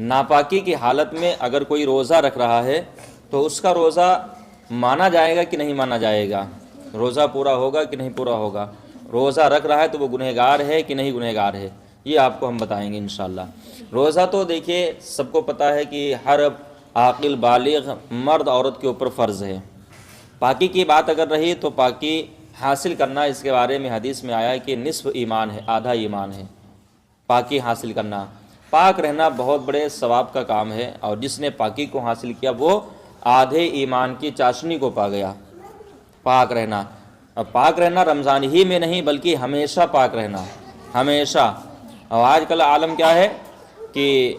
ناپاکی کی حالت میں اگر کوئی روزہ رکھ رہا ہے تو اس کا روزہ مانا جائے گا کہ نہیں مانا جائے گا؟ روزہ پورا ہوگا کہ نہیں پورا ہوگا؟ روزہ رکھ رہا ہے تو وہ گنہگار ہے کہ نہیں گنہگار ہے؟ یہ آپ کو ہم بتائیں گے انشاءاللہ۔ روزہ تو دیکھیے سب کو پتہ ہے کہ ہر عاقل بالغ مرد عورت کے اوپر فرض ہے۔ پاکی کی بات اگر رہی تو پاکی حاصل کرنا، اس کے بارے میں حدیث میں آیا ہے کہ نصف ایمان ہے، آدھا ایمان ہے پاکی حاصل کرنا۔ پاک رہنا بہت بڑے ثواب کا کام ہے، اور جس نے پاکی کو حاصل کیا وہ آدھے ایمان کی چاشنی کو پا گیا۔ پاک رہنا، اب پاک رہنا رمضان ہی میں نہیں بلکہ ہمیشہ پاک رہنا، ہمیشہ۔ اور آج کل عالم کیا ہے کہ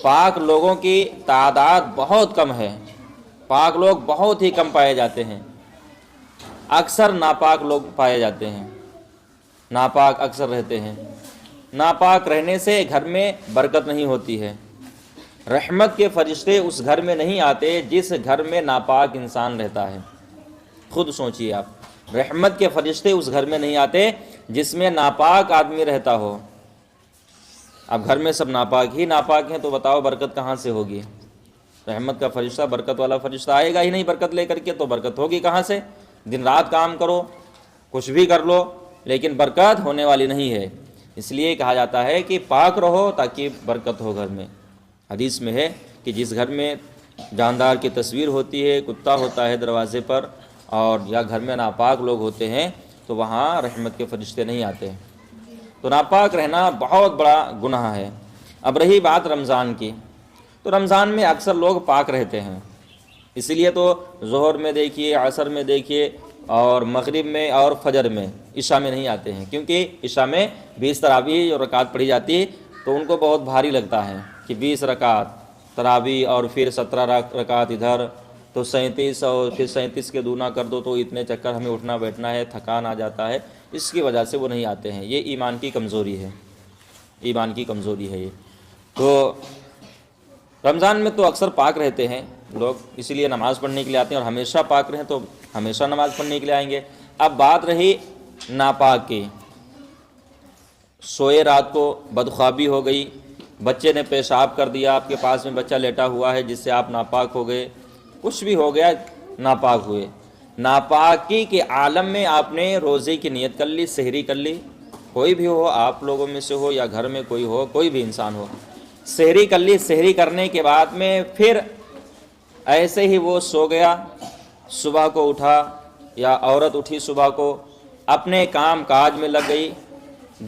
پاک لوگوں کی تعداد بہت کم ہے، پاک لوگ بہت ہی کم پائے جاتے ہیں، اکثر ناپاک لوگ پائے جاتے ہیں، ناپاک اکثر رہتے ہیں۔ ناپاک رہنے سے گھر میں برکت نہیں ہوتی ہے، رحمت کے فرشتے اس گھر میں نہیں آتے جس گھر میں ناپاک انسان رہتا ہے۔ خود سوچئے آپ، رحمت کے فرشتے اس گھر میں نہیں آتے جس میں ناپاک آدمی رہتا ہو۔ اب گھر میں سب ناپاک ہی ناپاک ہیں تو بتاؤ برکت کہاں سے ہوگی؟ رحمت کا فرشتہ، برکت والا فرشتہ آئے گا ہی نہیں برکت لے کر کے، تو برکت ہوگی کہاں سے؟ دن رات کام کرو، کچھ بھی کر لو، لیکن برکت ہونے والی نہیں ہے۔ اس لیے کہا جاتا ہے کہ پاک رہو تاکہ برکت ہو گھر میں۔ حدیث میں ہے کہ جس گھر میں جاندار کی تصویر ہوتی ہے، کتا ہوتا ہے دروازے پر، اور یا گھر میں ناپاک لوگ ہوتے ہیں تو وہاں رحمت کے فرشتے نہیں آتے۔ تو ناپاک رہنا بہت بڑا گناہ ہے۔ اب رہی بات رمضان کی، تو رمضان میں اکثر لوگ پاک رہتے ہیں، اسی لیے تو ظہر میں دیکھیے، عصر میں دیکھیے، اور مغرب میں اور فجر میں، عشاء میں نہیں آتے ہیں، کیونکہ عشاء میں 20 تراویح جو رکعت پڑھی جاتی ہے تو ان کو بہت بھاری لگتا ہے کہ 20 رکعت تراویح اور پھر 17 رکعت ادھر، تو 37 اور پھر 37 کے دونا کر دو تو اتنے چکر ہمیں اٹھنا بیٹھنا ہے، تھکان آ جاتا ہے، اس کی وجہ سے وہ نہیں آتے ہیں۔ یہ ایمان کی کمزوری ہے، ایمان کی کمزوری ہے یہ۔ تو رمضان میں تو اکثر پاک رہتے ہیں لوگ، اسی لیے نماز پڑھنے کے لیے آتے ہیں، اور ہمیشہ پاک رہیں تو ہمیشہ نماز پڑھنے کے لیے آئیں گے۔ اب بات رہی ناپاک کی، سوئے رات کو بدخوابی ہو گئی، بچے نے پیشاب کر دیا، آپ کے پاس میں بچہ لیٹا ہوا ہے جس سے آپ ناپاک ہو گئے، کچھ بھی ہو گیا، ناپاک ہوئے۔ ناپاکی کے عالم میں آپ نے روزے کی نیت کر لی، سحری کر لی، کوئی بھی ہو، آپ لوگوں میں سے ہو یا گھر میں کوئی ہو، کوئی بھی انسان ہو، سحری کر لی۔ سحری کرنے کے بعد میں پھر ایسے ہی وہ سو گیا، صبح کو اٹھا یا عورت اٹھی صبح کو، اپنے کام کاج میں لگ گئی،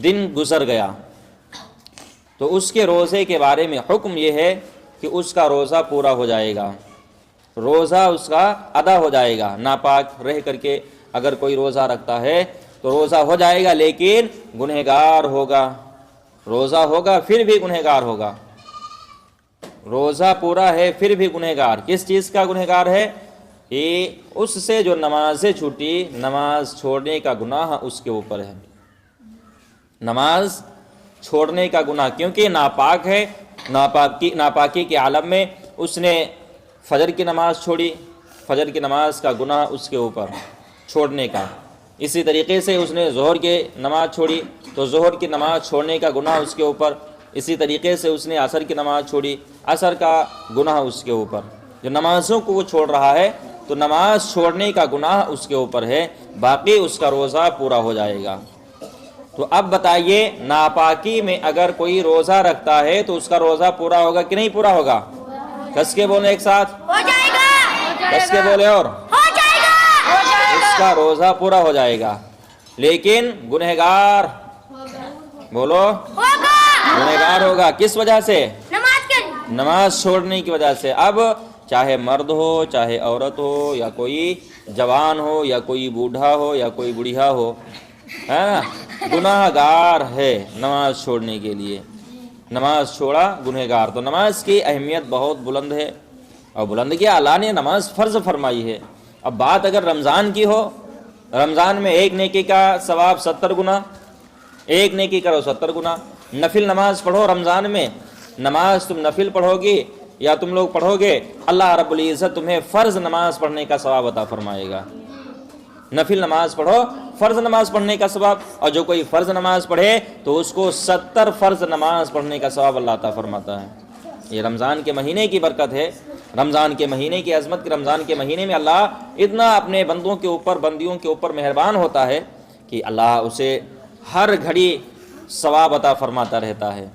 دن گزر گیا، تو اس کے روزے کے بارے میں حکم یہ ہے کہ اس کا روزہ پورا ہو جائے گا، روزہ اس کا ادا ہو جائے گا۔ ناپاک رہ کر کے اگر کوئی روزہ رکھتا ہے تو روزہ ہو جائے گا، لیکن گنہگار ہوگا، روزہ ہوگا پھر بھی گنہگار ہوگا۔ روزہ پورا ہے پھر بھی گنہگار، کس چیز کا گنہگار ہے؟ کہ اس سے جو نمازیں چھوٹی، نماز چھوڑنے کا گناہ اس کے اوپر ہے، نماز چھوڑنے کا گناہ، کیونکہ ناپاک ہے۔ ناپاکی کے عالم میں اس نے فجر کی نماز چھوڑی، فجر کی نماز کا گناہ اس کے اوپر چھوڑنے کا۔ اسی طریقے سے اس نے ظہر کی نماز چھوڑی تو ظہر کی نماز چھوڑنے کا گناہ اس کے اوپر۔ اسی طریقے سے اس نے عصر کی نماز چھوڑی، عصر کا گناہ اس کے اوپر۔ جو نمازوں کو وہ چھوڑ رہا ہے تو نماز چھوڑنے کا گناہ اس کے اوپر ہے، باقی اس کا روزہ پورا ہو جائے گا۔ تو اب بتائیے، ناپاکی میں اگر کوئی روزہ رکھتا ہے تو اس کا روزہ پورا ہوگا کہ نہیں پورا ہوگا؟ کس کے بولے ایک ساتھ، ہو جائے گا، کس کے بولے، اور ہو جائے گا، اس کا روزہ پورا ہو جائے گا، لیکن گنہگار، بولو، ہوگا، گنہگار ہوگا۔ کس وجہ سے؟ نماز کے لیے، نماز چھوڑنے کی وجہ سے۔ اب چاہے مرد ہو، چاہے عورت ہو، یا کوئی جوان ہو، یا کوئی بوڑھا ہو، یا کوئی بڑھیا ہو، ہے نا، گناہ گار ہے نماز چھوڑنے کے لیے۔ نماز چھوڑا گنہگار۔ تو نماز کی اہمیت بہت بلند ہے، اور بلند کیا، اللہ نے نماز فرض فرمائی ہے۔ اب بات اگر رمضان کی ہو، رمضان میں ایک نیکی کا ثواب 70 گنا، ایک نیکی کرو 70 گنا۔ نفل نماز پڑھو رمضان میں، نماز تم نفل پڑھو گی یا تم لوگ پڑھو گے، اللہ رب العزت تمہیں فرض نماز پڑھنے کا ثواب عطا فرمائے گا۔ نفل نماز پڑھو، فرض نماز پڑھنے کا ثواب، اور جو کوئی فرض نماز پڑھے تو اس کو 70 فرض نماز پڑھنے کا ثواب اللہ عطا فرماتا ہے۔ یہ رمضان کے مہینے کی برکت ہے، رمضان کے مہینے کی عظمت، رمضان کے مہینے میں اللہ اتنا اپنے بندوں کے اوپر، بندیوں کے اوپر مہربان ہوتا ہے کہ اللہ اسے ہر گھڑی ثواب عطا فرماتا رہتا ہے۔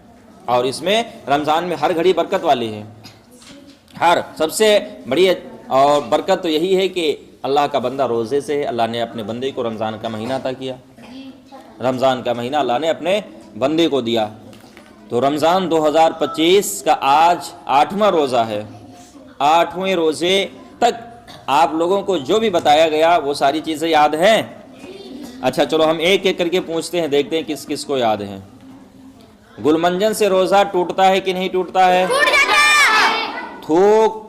اور اس میں رمضان میں ہر گھڑی برکت والی ہے، سب سے بڑی اور برکت تو یہی ہے کہ اللہ کا بندہ روزے سے ہے، اللہ نے اپنے بندے کو رمضان کا مہینہ عطا کیا، رمضان کا مہینہ اللہ نے اپنے بندے کو دیا۔ تو رمضان 2025 کا آج 8واں روزہ ہے، 8ویں روزے تک آپ لوگوں کو جو بھی بتایا گیا وہ ساری چیزیں یاد ہیں؟ اچھا چلو ہم ایک ایک کر کے پوچھتے ہیں، دیکھتے ہیں کس کس کو یاد ہے۔ گل منجن سے روزہ ٹوٹتا ہے کہ نہیں ٹوٹتا ہے؟ ٹوٹ جاتا ہے۔ تھوک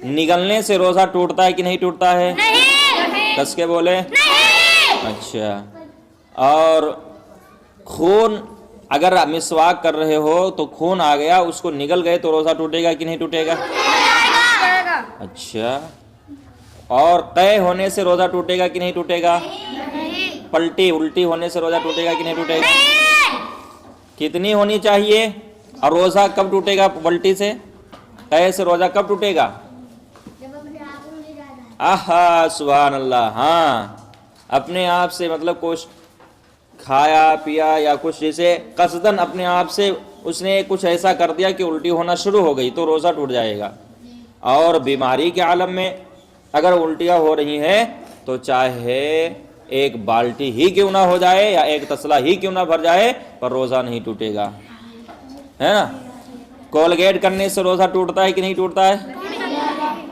نگلنے سے روزہ ٹوٹتا ہے کہ نہیں ٹوٹتا ہے؟ نہیں کس کے بولے؟ نہیں اچھا، اور خون اگر مسواک کر رہے ہو تو خون آ گیا، اس کو نگل گئے تو روزہ ٹوٹے گا کہ نہیں ٹوٹے گا؟ اچھا، اور قے ہونے سے روزہ ٹوٹے گا کہ نہیں ٹوٹے گا؟ پلٹی الٹی ہونے سے روزہ ٹوٹے گا کہ نہیں ٹوٹے گا؟ کتنی ہونی چاہیے؟ اور روزہ کب ٹوٹے گا پلٹی سے؟ قے سے روزہ کب ٹوٹے گا؟ آہا سبحان اللہ، ہاں اپنے آپ سے مطلب کچھ کھایا پیا یا کچھ جیسے قصدن اپنے آپ سے اس نے کچھ ایسا کر دیا کہ الٹی ہونا شروع ہو گئی تو روزہ ٹوٹ جائے گا۔ اور بیماری کے عالم میں اگر الٹیاں ہو رہی ہیں تو چاہے ایک بالٹی ہی کیوں نہ ہو جائے یا ایک تسلا ہی کیوں نہ بھر جائے پر روزہ نہیں ٹوٹے گا، ہے نا؟ کولگیٹ کرنے سے روزہ ٹوٹتا ہے کہ نہیں ٹوٹتا ہے؟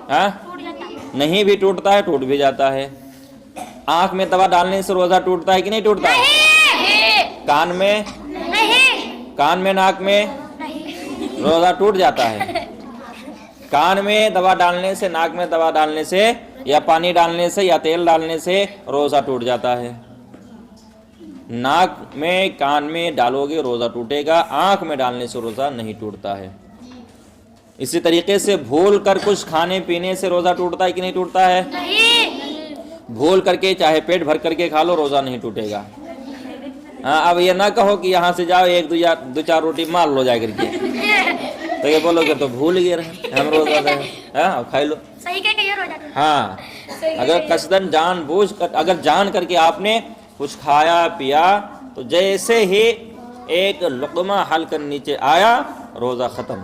ہاں نہیں بھی ٹوٹتا ہے، ٹوٹ بھی جاتا ہے۔ آنکھ میں دوا ڈالنے سے روزہ ٹوٹتا ہے کہ نہیں ٹوٹتا ہے؟ کان میں ناک میں روزہ ٹوٹ جاتا ہے۔ کان میں دوا ڈالنے سے، ناک میں دوا ڈالنے سے یا پانی ڈالنے سے یا تیل ڈالنے سے روزہ ٹوٹ جاتا ہے۔ ناک میں کان میں ڈالو گے روزہ ٹوٹے گا، آنکھ میں ڈالنے سے روزہ نہیں ٹوٹتا ہے۔ اسی طریقے سے بھول کر کچھ کھانے پینے سے روزہ ٹوٹتا ہے کہ نہیں ٹوٹتا ہے؟ بھول کر کے چاہے پیٹ بھر کر کے کھا لو روزہ نہیں ٹوٹے گا۔ ہاں اب یہ نہ کہو کہ یہاں سے جاؤ ایک دو چار روٹی مار لو جا کر کے، تو یہ بولو کہ تو بھول گئے رہے ہم روزہ دے، ہاں کھائی لو۔ ہاں اگر قصدن جان بوجھ کر اگر جان کر کے آپ نے کچھ کھایا پیا تو جیسے ہی ایک لقمہ حل کر نیچے آیا روزہ ختم،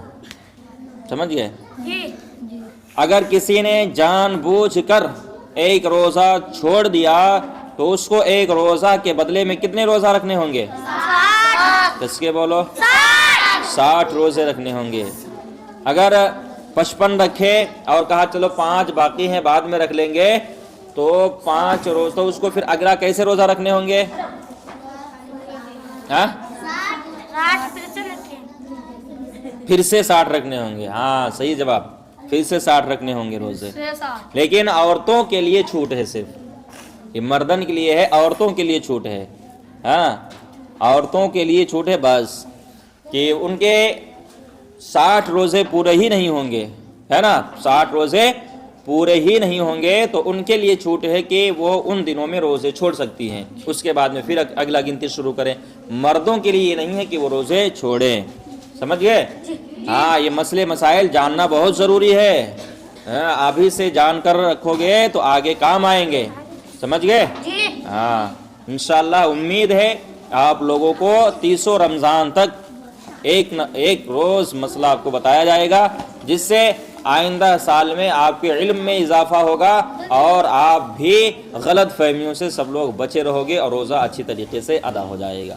سمجھ گئے؟ اگر کسی نے جان بوجھ کر ایک روزہ چھوڑ دیا تو اس کو ایک روزہ کے بدلے میں کتنے روزہ رکھنے ہوں گے؟ کس کے بولو؟ 60 روزے رکھنے ہوں گے۔ اگر 55 رکھے اور کہا چلو 5 باقی ہیں بعد میں رکھ لیں گے تو 5 روز تو اس کو پھر اگلا کیسے روزہ رکھنے ہوں گے؟ ہاں پھر سے 60 رکھنے ہوں گے، ہاں صحیح جواب، پھر سے 60 رکھنے ہوں گے روزے۔ لیکن عورتوں کے لیے چھوٹ ہے، صرف یہ مردن کے لیے ہے، عورتوں کے لیے چھوٹ ہے، ہاں عورتوں کے لیے چھوٹ ہے بس کہ ان کے 60 روزے پورے ہی نہیں ہوں گے، ہے نا، 60 روزے پورے ہی نہیں ہوں گے تو ان کے لیے چھوٹ ہے کہ وہ ان دنوں میں روزے چھوڑ سکتی ہیں، اس کے بعد میں پھر اگلا گنتی شروع کریں۔ مردوں کے لیے یہ نہیں ہے کہ وہ روزے چھوڑیں، سمجھ گئے؟ ہاں یہ مسئلے مسائل جاننا بہت ضروری ہے، ابھی سے جان کر رکھو گے تو آگے کام آئیں گے، سمجھ گئے؟ ہاں انشاءاللہ امید ہے آپ لوگوں کو 30 رمضان تک ایک روز مسئلہ آپ کو بتایا جائے گا جس سے آئندہ سال میں آپ کے علم میں اضافہ ہوگا اور آپ بھی غلط فہمیوں سے سب لوگ بچے رہو گے اور روزہ اچھی طریقے سے ادا ہو جائے گا۔